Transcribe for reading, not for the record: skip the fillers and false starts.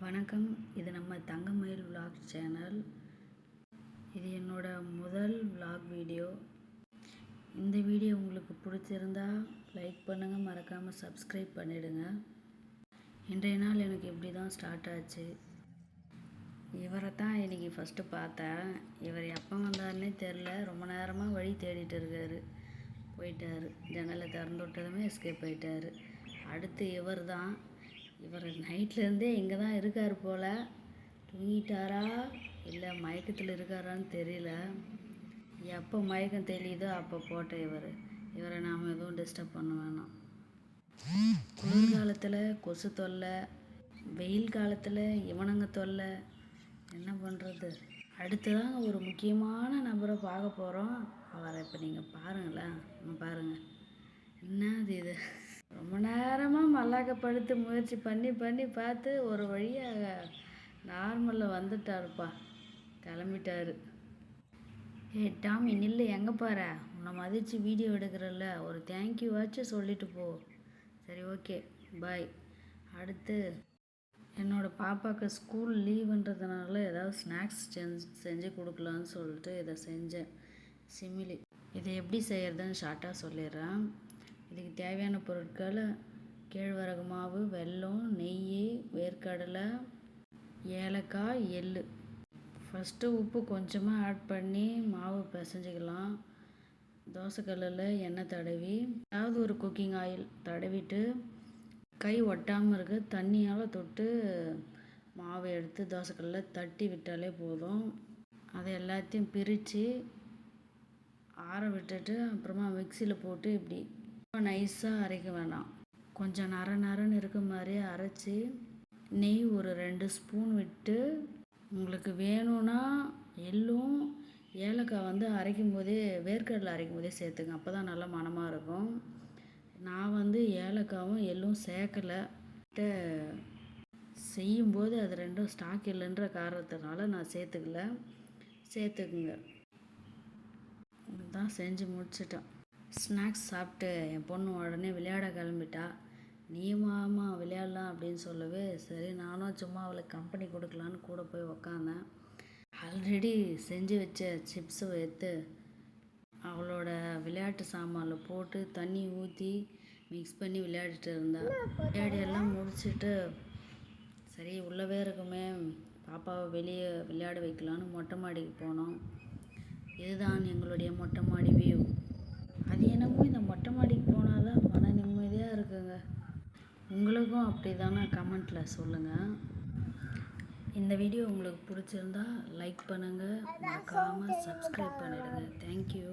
வணக்கம். இது நம்ம தங்கமயில் விலாக் சேனல். இது என்னோட முதல் விலாக் வீடியோ. இந்த வீடியோ உங்களுக்கு பிடிச்சிருந்தா லைக் பண்ணுங்கள், மறக்காமல் சப்ஸ்கிரைப் பண்ணிவிடுங்க. இன்றைய நாள் எனக்கு இப்படி தான் ஸ்டார்ட் ஆச்சு. இவரை தான் இன்றைக்கி ஃபஸ்ட்டு பார்த்தேன். இவர் எப்போ வந்தாருன்னே தெரில. ரொம்ப நேரமாக வழி தேடிட்டு இருக்கார். போயிட்டார். ஜன்னலை திறந்து விட்டதுமே எஸ்கேப் ஆகிட்டார். அடுத்து இவர் தான். இவர் நைட்லேருந்தே இங்கே தான் இருக்கார் போல். தூங்கிட்டாரா இல்லை மயக்கத்தில் இருக்காரான்னு தெரியல. எப்போ மயக்கம் தெளியுதோ அப்போ போட்ட இவரை நாம் எதுவும் டிஸ்டர்ப் பண்ண வேணாம். குளிர்காலத்தில் கொசு தொல்லை, வெயில் காலத்தில் இவனுங்க தொல்லை, என்ன பண்ணுறது. அடுத்ததான் ஒரு முக்கியமான நபரை பார்க்க போகிறோம். அவரை இப்போ நீங்கள் பாருங்களேன். பாருங்கள், என்னது இது. ரொம்ப நேரமாக மல்லாக்கப்படுத்து முயற்சி பண்ணி பார்த்து ஒரு வழியாக நார்மலில் வந்துட்டாருப்பா. கிளம்பிட்டாரு. டாமி நில்லு, எங்கே பாரு. உன்னை மதித்து வீடியோ எடுக்கிறல்ல, ஒரு தேங்க்யூ வாச்சும் சொல்லிட்டு போ. சரி, ஓகே, பாய். அடுத்து என்னோடய பாப்பாவுக்கு ஸ்கூல் லீவுன்றதுனால ஏதாவது ஸ்நாக்ஸ் செஞ்சு கொடுக்கலான்னு சொல்லிட்டு இதை செஞ்சேன். சிமிலி. இதை எப்படி செய்கிறதுன்னு ஷார்ட்டாக சொல்லிடுறேன். இதுக்கு தேவையான பொருட்கள்: கேழ்வரகு மாவு, வெல்லம், நெய், வேர்க்கடலை, ஏலக்காய், எள். ஃபஸ்ட்டு உப்பு கொஞ்சமாக ஆட் பண்ணி மாவு பிசைஞ்சிக்கலாம். தோசைக்கல்லில் எண்ணெய் தடவி, அதாவது ஒரு குக்கிங் ஆயில் தடவிட்டு, கை ஒட்டாமல் இருக்க தண்ணியால் தொட்டு மாவை எடுத்து தோசைக்கல்லில் தட்டி விட்டாலே போதும். அதை எல்லாத்தையும் பிரித்து ஆற விட்டுட்டு அப்புறமா மிக்சியில் போட்டு இப்படி நைஸாக அரைக்க வேணாம். கொஞ்சம் நரன்னு இருக்க மாதிரி அரைச்சி நெய் ஒரு 2 ஸ்பூன் விட்டு, உங்களுக்கு வேணும்னா எள்ளும் ஏலக்காய் அரைக்கும் போதே, வேர்க்கடலை அரைக்கும் போதே சேர்த்துங்க. அப்போ தான் நல்லா மணமாக இருக்கும். நான் ஏலக்காயும் எள்ளும் சேர்க்கலை. செய்யும்போது அது ரெண்டும் ஸ்டாக் இல்லைன்ற காரணத்தினால நான் சேர்த்துக்குங்க. தான் செஞ்சு முடிச்சிட்டேன். ஸ்நாக்ஸ் சாப்பிட்டு என் பொண்ணு உடனே விளையாட கிளம்பிட்டா. நீமாமா விளையாடலாம் அப்படின்னு சொல்லவே, சரி நானும் சும்மா அவளுக்கு கம்பெனி கொடுக்கலான்னு கூட போய் உக்காந்தேன். ஆல்ரெடி செஞ்சு வச்ச சிப்ஸை எடுத்து அவளோட விளையாட்டு சாமானில் போட்டு தண்ணி ஊற்றி மிக்ஸ் பண்ணி விளையாடிட்டு இருந்தாள். விளையாடியெல்லாம் முடிச்சுட்டு, சரி உள்ளவே இருக்குமே, பாப்பாவை வெளியே விளையாட வைக்கலான்னு மொட்டை மாடிக்கு போனோம். இதுதான் எங்களுடைய மொட்டை மாடி வியூ. அது என்னமோ இந்த மொட்டை மாடிக்கு போனால் தான் மன நிம்மதியாக இருக்குங்க. உங்களுக்கும் அப்படி தானே? கமெண்ட்டில் சொல்லுங்கள். இந்த வீடியோ உங்களுக்கு பிடிச்சிருந்தா லைக் பண்ணுங்கள், மறக்காமல் சப்ஸ்கிரைப் பண்ணிவிடுங்க. தேங்க்யூ.